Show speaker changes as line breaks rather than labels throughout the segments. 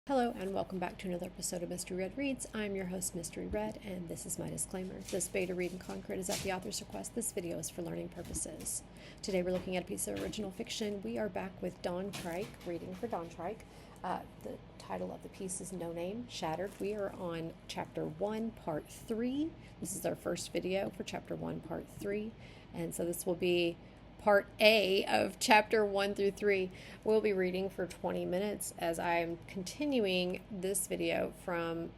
Hello and welcome back to another episode of Mystery Red Reads. I'm your host, Mystery Red, and this is my disclaimer. This beta read in Concord is at the author's request. This video is for learning purposes. Today we're looking at a piece of original fiction. We are back with Dontrike, reading for Dontrike. The title of the piece is No Name, Shattered. We are on Chapter 1, Part 3. This is our first video for Chapter 1, Part 3. And so this will be Part A of Chapter 1 through 3. We'll be reading for 20 minutes as I'm continuing this video from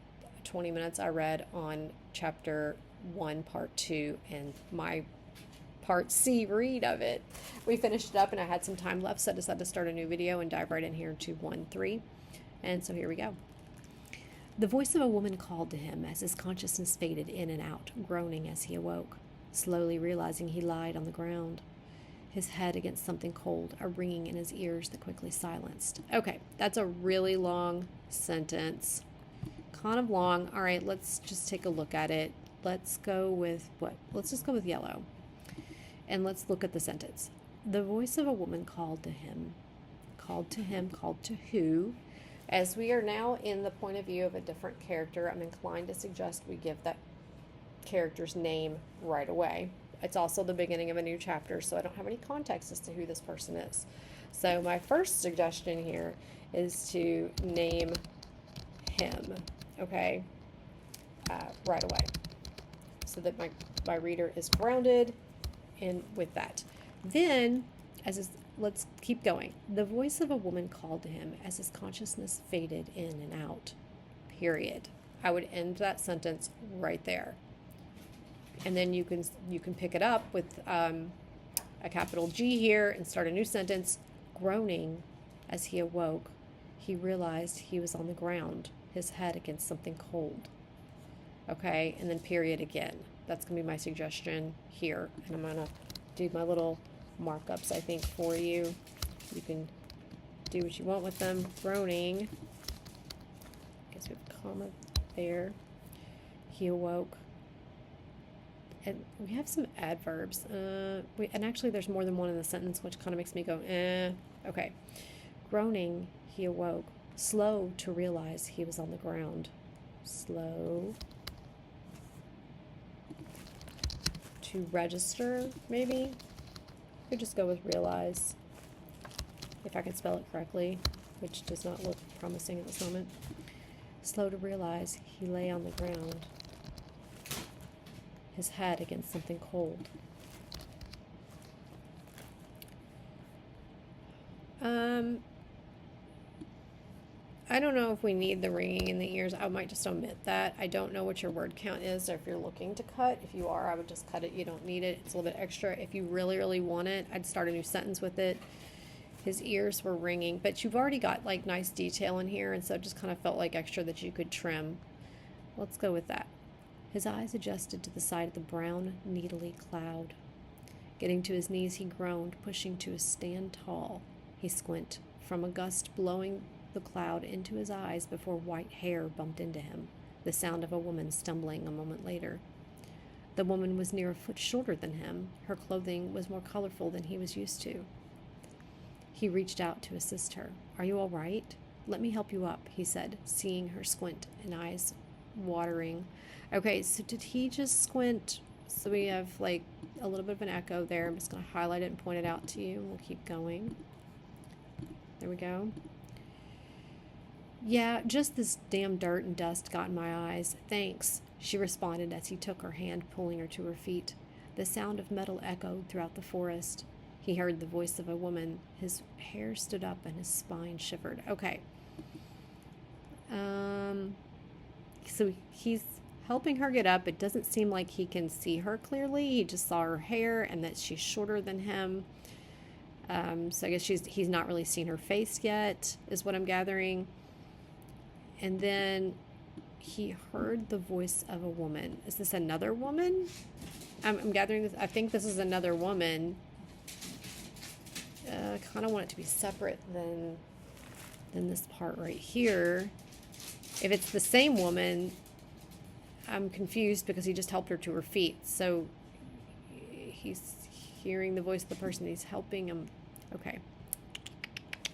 20 minutes I read on Chapter 1, Part 2, and my Part C read of it. We finished it up and I had some time left, so I decided to start a new video and dive right in here to 1-3. And so here we go. The voice of a woman called to him as his consciousness faded in and out, groaning as he awoke, slowly realizing he lied on the ground, his head against something cold, a ringing in his ears that quickly silenced. Okay, that's a really long sentence. Kind of long. All right, let's just take a look at it. Let's go with what? Let's just go with yellow. And let's look at the sentence. The voice of a woman called to him. Called to who? As we are now in the point of view of a different character, I'm inclined to suggest we give that character's name right away. It's also the beginning of a new chapter, so I don't have any context as to who this person is. So my first suggestion here is to name him, okay, right away, so that my reader is grounded in with that. Then, let's keep going. The voice of a woman called to him as his consciousness faded in and out, period. I would end that sentence right there. And then you can pick it up with a capital G here and start a new sentence. Groaning as he awoke, he realized he was on the ground, his head against something cold. Okay, and then period again. That's going to be my suggestion here. And I'm going to do my little markups, I think, for you. You can do what you want with them. Groaning. I guess we have a comma there. He awoke. And we have some adverbs. And actually there's more than one in the sentence, which kind of makes me go, Okay. Groaning, he awoke, slow to realize he was on the ground. Slow to register, maybe? Could just go with realize, if I can spell it correctly, which does not look promising at this moment. Slow to realize he lay on the ground, his head against something cold. I don't know if we need the ringing in the ears. I might just omit that. I don't know what your word count is, or if you're looking to cut. If you are, I would just cut it. You don't need it. It's a little bit extra. If you really, really want it, I'd start a new sentence with it. His ears were ringing, but you've already got like nice detail in here, and so it just kind of felt like extra that you could trim. Let's go with that. His eyes adjusted to the side of the brown, needly cloud. Getting to his knees, he groaned, pushing to stand tall. He squinted, from a gust blowing the cloud into his eyes before white hair bumped into him, the sound of a woman stumbling a moment later. The woman was near a foot shorter than him. Her clothing was more colorful than he was used to. He reached out to assist her. "Are you all right? Let me help you up," he said, seeing her squint and eyes watering. Okay, so did he just squint? So we have like a little bit of an echo there. I'm just going to highlight it and point it out to you. We'll keep going. There we go. "Yeah, just this damn dirt and dust got in my eyes. Thanks," she responded as he took her hand, pulling her to her feet. The sound of metal echoed throughout the forest. He heard the voice of a woman. His hair stood up and his spine shivered. Okay. So he's helping her get up. It doesn't seem like he can see her clearly. He just saw her hair and that she's shorter than him. So I guess he's not really seen her face yet, is what I'm gathering. And then he heard the voice of a woman. Is this another woman? I'm gathering this. I think this is another woman. I kind of want it to be separate than this part right here. If it's the same woman, I'm confused because he just helped her to her feet. So he's hearing the voice of the person he's helping him. Okay.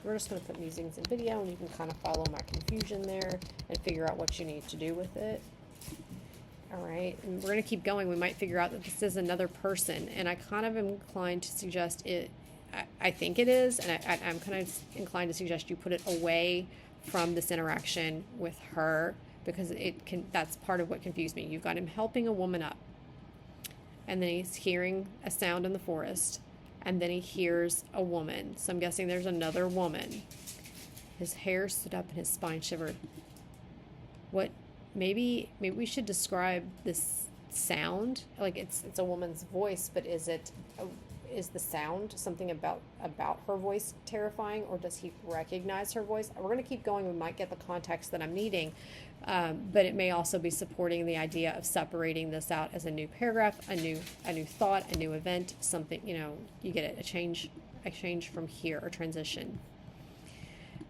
we're just going to put musings in video, and you can kind of follow my confusion there and figure out what you need to do with it. All right, and we're going to keep going. We might figure out that this is another person, and I kind of am inclined to suggest it. I think it is, and I'm kind of inclined to suggest you put it away from this interaction with her, because that's part of what confused me. You've got him helping a woman up, and then he's hearing a sound in the forest, and then he hears a woman. So I'm guessing there's another woman. His hair stood up and his spine shivered. Maybe we should describe this sound. Like it's a woman's voice, but is the sound something about her voice terrifying, or does he recognize her voice? We're going to keep going. We might get the context that I'm needing, but it may also be supporting the idea of separating this out as a new paragraph, a new thought, a new event, something, you get it, a change from here, or transition.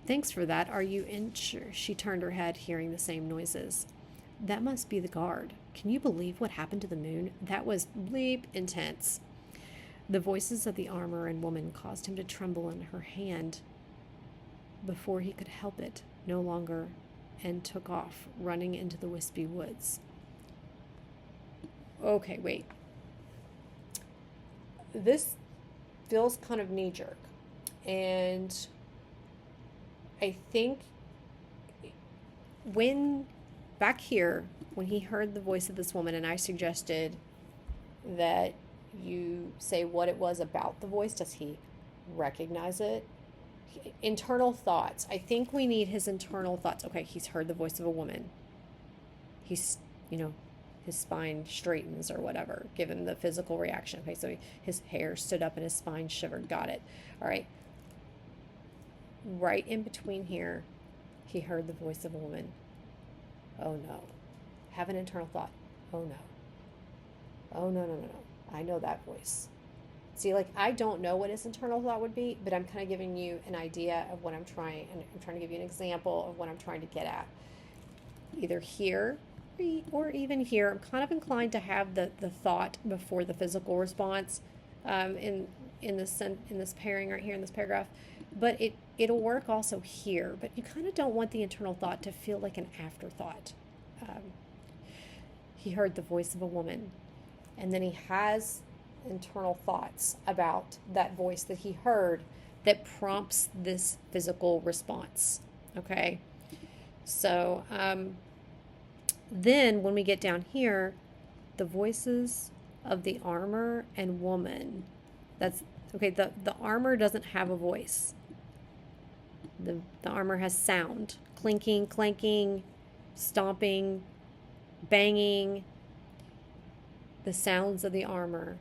Thanks for that. Are you in? Sure. She turned her head, hearing the same noises. That must be the guard. Can you believe what happened to the moon? That was bleep intense. The voices of the armor and woman caused him to tremble in her hand before he could help it no longer, and took off, running into the wispy woods. Okay, wait. This feels kind of knee-jerk, and I think back here, when he heard the voice of this woman, and I suggested that you say what it was about the voice. Does he recognize it? Internal thoughts. I think we need his internal thoughts. Okay, he's heard the voice of a woman. He's, his spine straightens or whatever, given the physical reaction. Okay, so his hair stood up and his spine shivered. Got it. All right. Right in between here, he heard the voice of a woman. Oh no. Have an internal thought. Oh no. Oh no. I know that voice. See, I don't know what his internal thought would be, but I'm kind of giving you an idea of what I'm trying, and I'm trying to give you an example of what I'm trying to get at. Either here or even here. I'm kind of inclined to have the thought before the physical response in this pairing right here in this paragraph, but it'll work also here. But you kind of don't want the internal thought to feel like an afterthought. He heard the voice of a woman. And then he has internal thoughts about that voice that he heard that prompts this physical response. Okay? So then when we get down here, the voices of the armor and woman. That's okay. The armor doesn't have a voice. The armor has sound. Clinking, clanking, stomping, banging. The sounds of the armor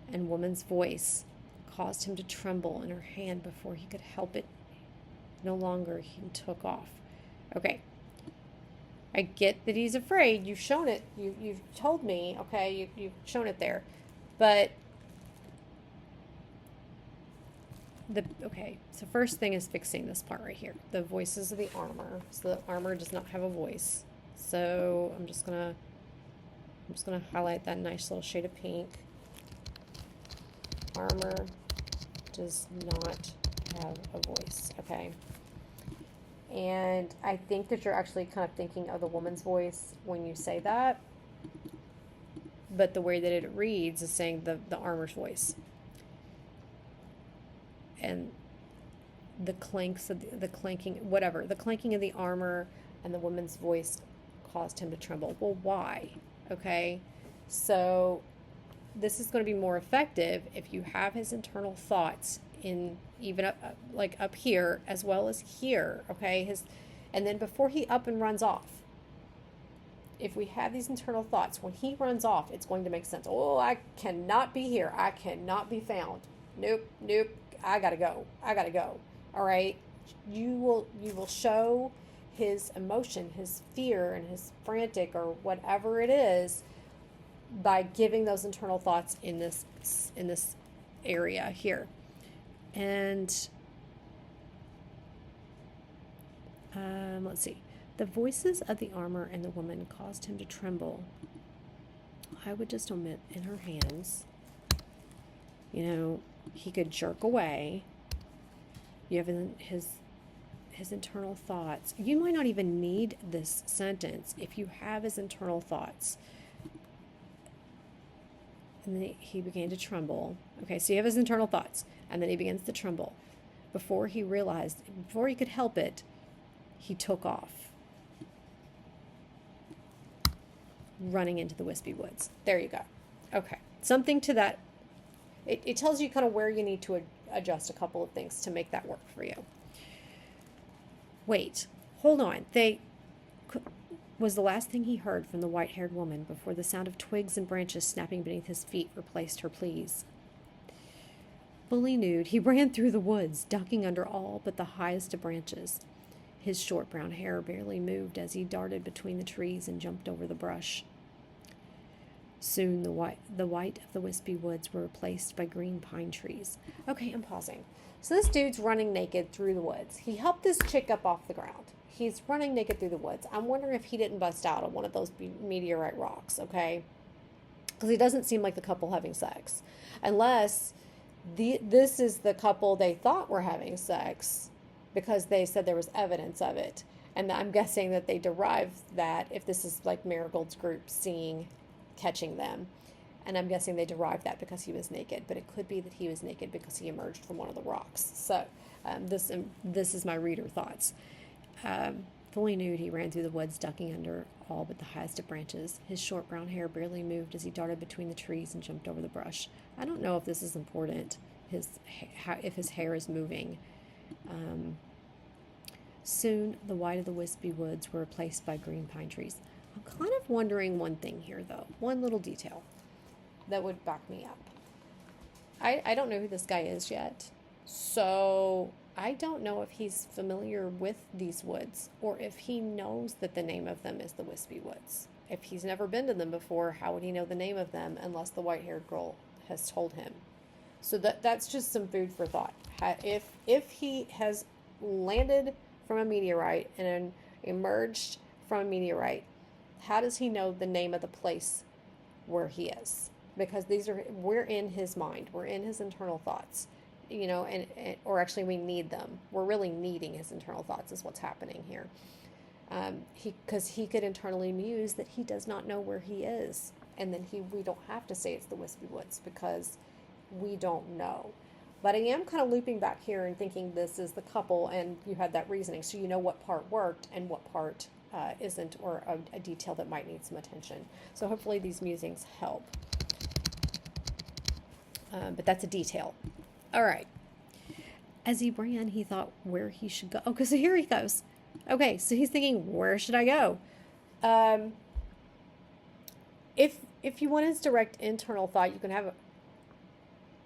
and woman's voice caused him to tremble in her hand before he could help it no longer. He took off. Okay. I get that he's afraid. You've shown it. You've told me. Okay. You've shown it there. But so first thing is fixing this part right here. The voices of the armor. So the armor does not have a voice. So I'm just gonna highlight that nice little shade of pink. Armor does not have a voice, okay? And I think that you're actually kind of thinking of the woman's voice when you say that, but the way that it reads is saying the armor's voice. And the clanks of the clanking, whatever, the clanking of the armor and the woman's voice caused him to tremble. Well, why? Okay, so this is going to be more effective if you have his internal thoughts in even up here as well as here. Okay, and then before he up and runs off, if we have these internal thoughts, when he runs off, it's going to make sense. Oh, I cannot be here. I cannot be found. Nope. I gotta go. All right, you will show his emotion, his fear, and his frantic or whatever it is by giving those internal thoughts in this area here. And let's see. The voices of the armor and the woman caused him to tremble. I would just omit in her hands. He could jerk away. You have his internal thoughts. You might not even need this sentence if you have his internal thoughts. And then he began to tremble. Okay, so you have his internal thoughts, and then he begins to tremble. Before he could help it, he took off, running into the wispy woods. There you go. Okay, something to that. It tells you kind of where you need to adjust a couple of things to make that work for you. Wait, hold on. Was the last thing he heard from the white-haired woman before the sound of twigs and branches snapping beneath his feet replaced her pleas. Fully nude, he ran through the woods, ducking under all but the highest of branches. His short brown hair barely moved as he darted between the trees and jumped over the brush. Soon the white of the wispy woods were replaced by green pine trees. Okay, I'm pausing. So this dude's running naked through the woods. He helped this chick up off the ground. He's running naked through the woods. I'm wondering if he didn't bust out on one of those meteorite rocks, okay? Because he doesn't seem like the couple having sex. Unless this is the couple they thought were having sex because they said there was evidence of it. And I'm guessing that they derived that if this is like Marigold's group catching them. And I'm guessing they derived that because he was naked. But it could be that he was naked because he emerged from one of the rocks. So this is my reader thoughts. Fully nude, he ran through the woods, ducking under all but the highest of branches. His short brown hair barely moved as he darted between the trees and jumped over the brush. I don't know if this is important, if his hair is moving. Soon, the white of the wispy woods were replaced by green pine trees. I'm kind of wondering one thing here, though. One little detail that would back me up. I don't know who this guy is yet, so I don't know if he's familiar with these woods or if he knows that the name of them is the Wispy Woods. If he's never been to them before, how would he know the name of them unless the white-haired girl has told him? So that's just some food for thought. If he has landed from a meteorite and emerged from a meteorite, how does he know the name of the place where he is? Because we're in his mind. We're in his internal thoughts. You know, or actually we need them. We're really needing his internal thoughts is what's happening here. Because he could internally muse that he does not know where he is. And then we don't have to say it's the Wispy Woods because we don't know. But I am kind of looping back here and thinking this is the couple and you had that reasoning. So you know what part worked and what part isn't, or a detail that might need some attention. So hopefully these musings help. But that's a detail. All right. As he ran, he thought where he should go. Oh, because here he goes. Okay, so he's thinking, where should I go? If you want his direct internal thought, you can have.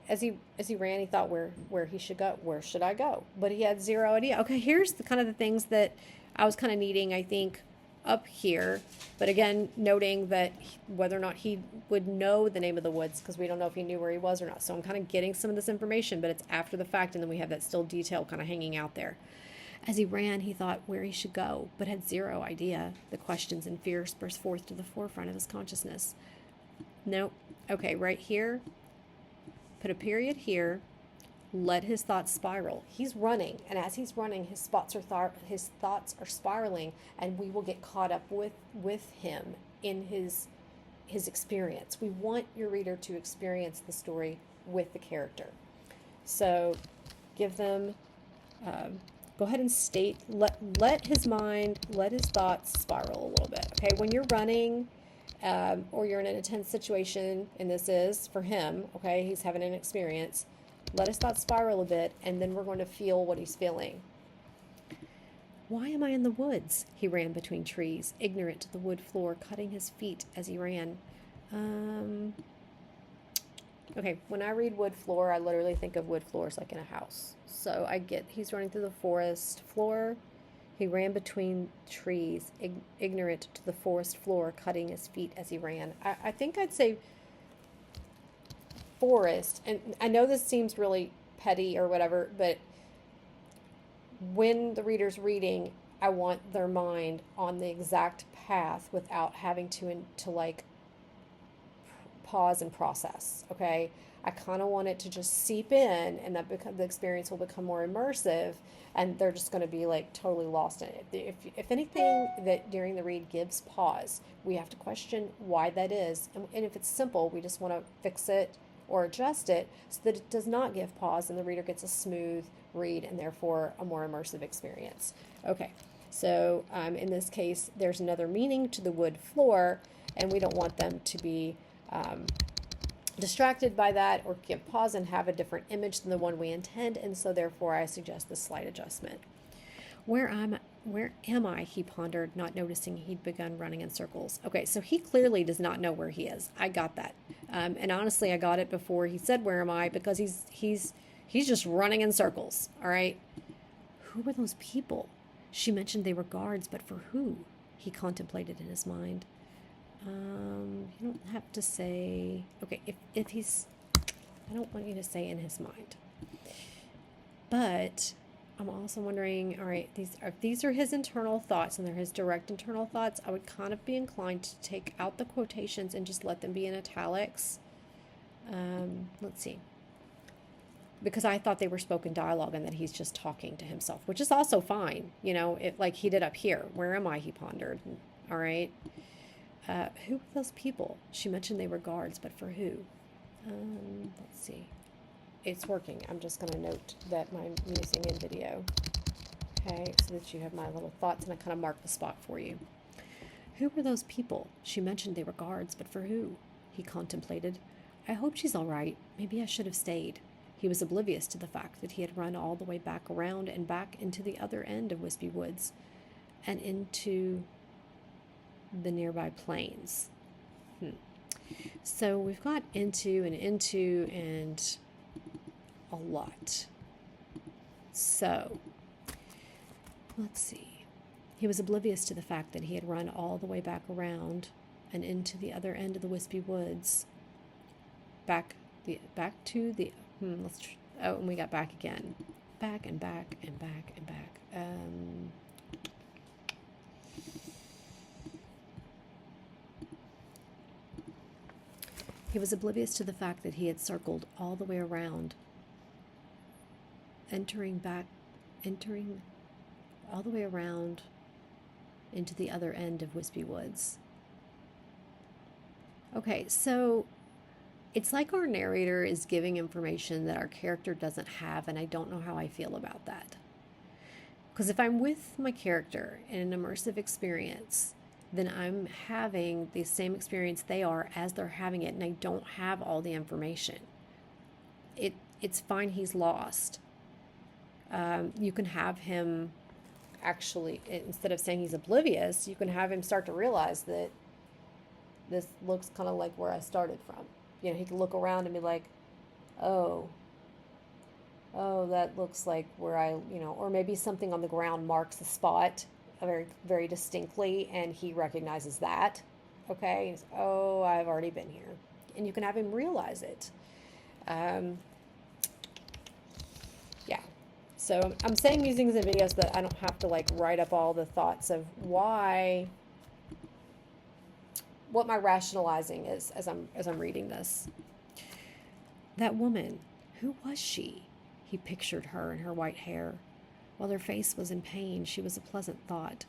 As he ran, he thought where he should go. Where should I go? But he had zero idea. Okay, here's the kind of the things that I was kind of needing, I think, up here. But again, noting that whether or not he would know the name of the woods, because we don't know if he knew where he was or not. So I'm kind of getting some of this information, but it's after the fact, and then we have that still detail kind of hanging out there. As he ran, he thought where he should go, but had zero idea. The questions and fears burst forth to the forefront of his consciousness. Nope. Okay, right here. Put a period here. Let his thoughts spiral. He's running, and as he's running, his thoughts are spiraling, and we will get caught up with him in his experience. We want your reader to experience the story with the character. So give them, go ahead and state, let his thoughts spiral a little bit. Okay, when you're running, or you're in an intense situation, and this is for him, okay, he's having an experience, let his thoughts spiral a bit, and then we're going to feel what he's feeling. Why am I in the woods? He ran between trees, ignorant to the wood floor, cutting his feet as he ran. Okay, when I read wood floor, I literally think of wood floors like in a house. So I get he's running through the forest floor. He ran between trees, ignorant to the forest floor, cutting his feet as he ran. I think I'd say forest, and I know this seems really petty or whatever, but when the reader's reading, I want their mind on the exact path without having to like pause and process. Okay, I kind of want it to just seep in, and that the experience will become more immersive, and they're just going to be like totally lost in it. If anything that during the read gives pause, we have to question why that is, and if it's simple, we just want to fix it or adjust it so that it does not give pause and the reader gets a smooth read and therefore a more immersive experience. Okay, so in this case, there's another meaning to the wood floor, and we don't want them to be distracted by that or give pause and have a different image than the one we intend, and so therefore I suggest this slight adjustment. Where am I? He pondered, not noticing he'd begun running in circles. Okay, so he clearly does not know where he is. I got that, and honestly, I got it before he said "Where am I?" because he's just running in circles. All right, who were those people? She mentioned they were guards, but for who? He contemplated in his mind. You don't have to say. Okay, if he's, I don't want you to say in his mind, but I'm also wondering, all right, these are his internal thoughts and they're his direct internal thoughts. I would kind of be inclined to take out the quotations and just let them be in italics. Let's see. Because I thought they were spoken dialogue and that he's just talking to himself, which is also fine. You know, like he did up here. Where am I? He pondered. All right. Who were those people? She mentioned they were guards, but for who? Let's see. It's working. I'm just going to note that I'm using in video. Okay, so that you have my little thoughts, and I kind of mark the spot for you. Who were those people? She mentioned they were guards, but for who? He contemplated. I hope she's all right. Maybe I should have stayed. He was oblivious to the fact that he had run all the way back around and back into the other end of Wispy Woods and into the nearby plains. So we've got into and a lot. So let's see. He was oblivious to the fact that he had run all the way back around and into the other end of the Wispy Woods. Back to the and we got back again. Back and back and back and back. He was oblivious to the fact that he had circled all the way around, entering all the way around into the other end of Wispy Woods. Okay, so it's like our narrator is giving information that our character doesn't have, and I don't know how I feel about that. Because if I'm with my character in an immersive experience, then I'm having the same experience they are as they're having it, and I don't have all the information. It's fine, he's lost. You can have him actually, instead of saying he's oblivious, you can have him start to realize that this looks kind of like where I started from. You know, he can look around and be like, oh, that looks like where or maybe something on the ground marks the spot very, very distinctly, and he recognizes that. Okay, he's, oh, I've already been here. And you can have him realize it. Yeah. So I'm saying these things in videos so that I don't have to like write up all the thoughts of what my rationalizing is as I'm reading this. That woman, who was she? He pictured her and her white hair. While her face was in pain, she was a pleasant thought.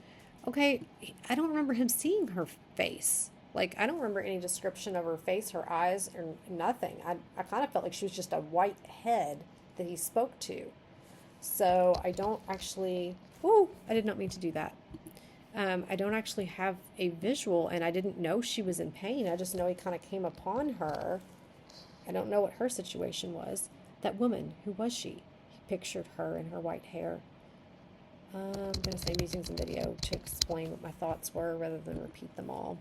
Okay, I don't remember him seeing her face. Like, I don't remember any description of her face, her eyes, or nothing. I kind of felt like she was just a white head that he spoke to. So I don't actually... Ooh, I did not mean to do that. I don't actually have a visual, and I didn't know she was in pain. I just know he kind of came upon her. I don't know what her situation was. That woman, who was she? He pictured her and her white hair. I'm going to say I'm using some video to explain what my thoughts were rather than repeat them all.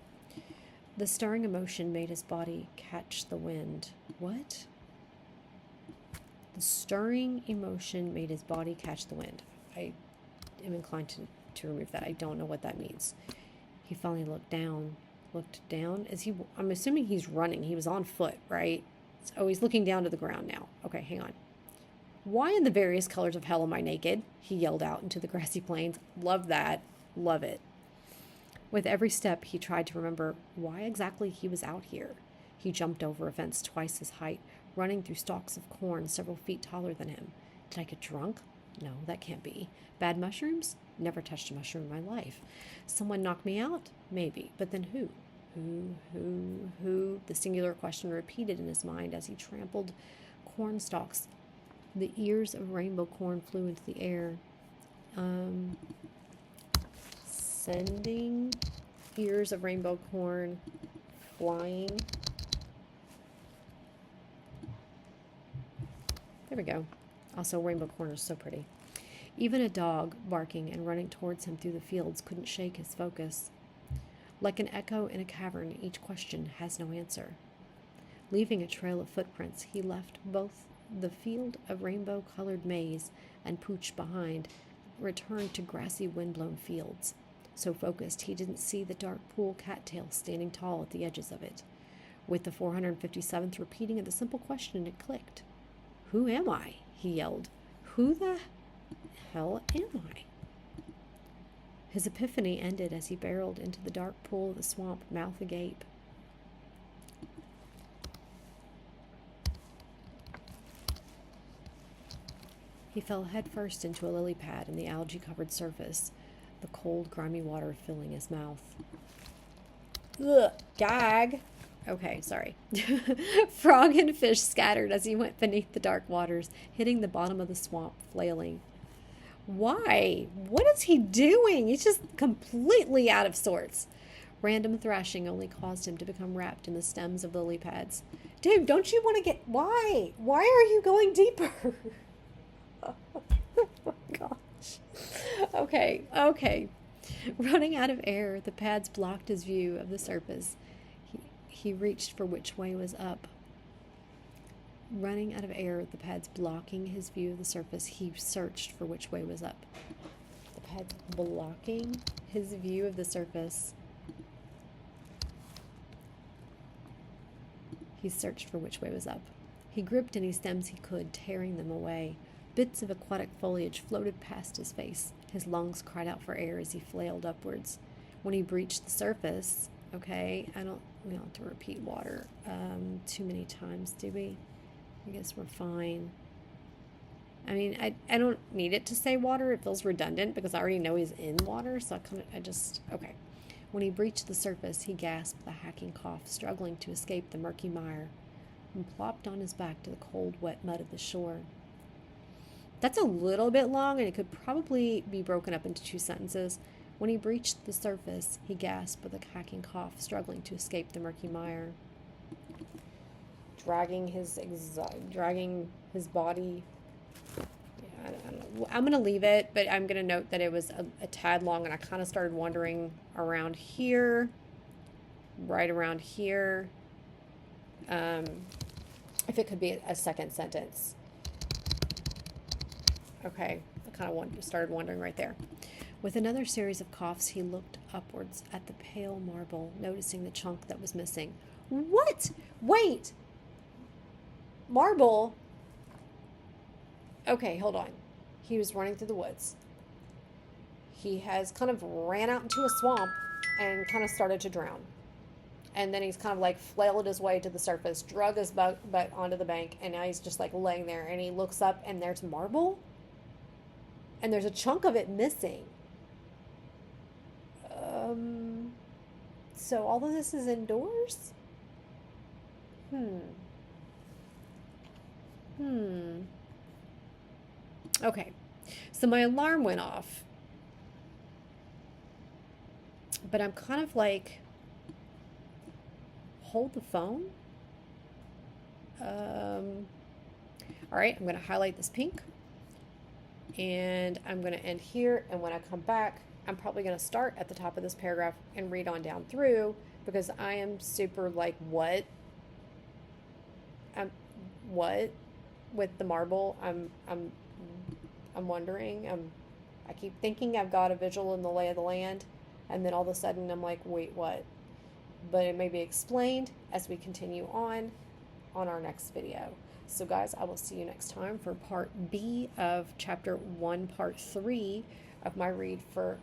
The stirring emotion made his body catch the wind. What? The stirring emotion made his body catch the wind. I am inclined to remove that. I don't know what that means. He finally looked down. I'm assuming he's running. He was on foot, right? Oh, he's looking down to the ground now. Okay, hang on. Why in the various colors of hell am I naked? He yelled out into the grassy plains. Love that. Love it. With every step, he tried to remember why exactly he was out here. He jumped over a fence twice his height, running through stalks of corn several feet taller than him. Did I get drunk? No, that can't be. Bad mushrooms? Never touched a mushroom in my life. Someone knocked me out? Maybe. But then who? Who? The singular question repeated in his mind as he trampled corn stalks. The ears of rainbow corn flew into the air. Sending ears of rainbow corn flying. There we go. Also, rainbow corn is so pretty. Even a dog, barking and running towards him through the fields, couldn't shake his focus. Like an echo in a cavern, each question has no answer. Leaving a trail of footprints, he left both the field of rainbow-colored maize and pooch behind, returned to grassy, wind-blown fields. So focused, he didn't see the dark pool cattail standing tall at the edges of it. With the 457th repeating of the simple question, it clicked. "Who am I?" he yelled. "Who the hell am I?" His epiphany ended as he barreled into the dark pool of the swamp, mouth agape. He fell headfirst into a lily pad in the algae-covered surface, the cold, grimy water filling his mouth. Ugh, gag. Okay, sorry. Frog and fish scattered as he went beneath the dark waters, hitting the bottom of the swamp, flailing. Why? What is he doing? He's just completely out of sorts. Random thrashing only caused him to become wrapped in the stems of lily pads. Dude, don't you want to get... Why? Why are you going deeper? Oh my gosh. Okay. Running out of air, the pads blocked his view of the surface. He reached for which way was up. Running out of air, the pads blocking his view of the surface, he searched for which way was up. The pads blocking his view of the surface. He searched for which way was up. He gripped any stems he could, tearing them away. Bits of aquatic foliage floated past his face. His lungs cried out for air as he flailed upwards. When he breached the surface, okay, we don't have to repeat water too many times, do we? I guess we're fine. I mean, I don't need it to say water. It feels redundant because I already know he's in water, so okay. When he breached the surface, he gasped with a hacking cough, struggling to escape the murky mire, and plopped on his back to the cold, wet mud of the shore. That's a little bit long, and it could probably be broken up into 2 sentences. When he breached the surface, he gasped with a hacking cough, struggling to escape the murky mire. Dragging his body. Yeah, I don't know. I'm going to leave it, but I'm going to note that it was a tad long, and I kind of started wondering around here, right around here, if it could be a second sentence. Okay, I kind of started wondering right there. With another series of coughs, he looked upwards at the pale marble, noticing the chunk that was missing. What? Wait! Marble? Okay, hold on. He was running through the woods. He has kind of ran out into a swamp and kind of started to drown. And then he's kind of like flailed his way to the surface, drug his butt onto the bank, and now he's just like laying there, and he looks up and there's marble? And there's a chunk of it missing. So all of this is indoors? Okay. So my alarm went off. But I'm kind of like, hold the phone? All right, I'm going to highlight this pink. And I'm going to end here. And when I come back, I'm probably going to start at the top of this paragraph and read on down through, because I am super like, what with the marble? I'm wondering. I keep thinking I've got a visual in the lay of the land, and then all of a sudden I'm like, wait, what? But it may be explained as we continue on our next video. So guys, I will see you next time for part B of chapter 1, part 3 of my read for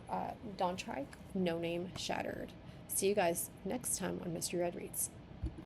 Dontrike, No Name Shattered. See you guys next time on Mystery Red Reads.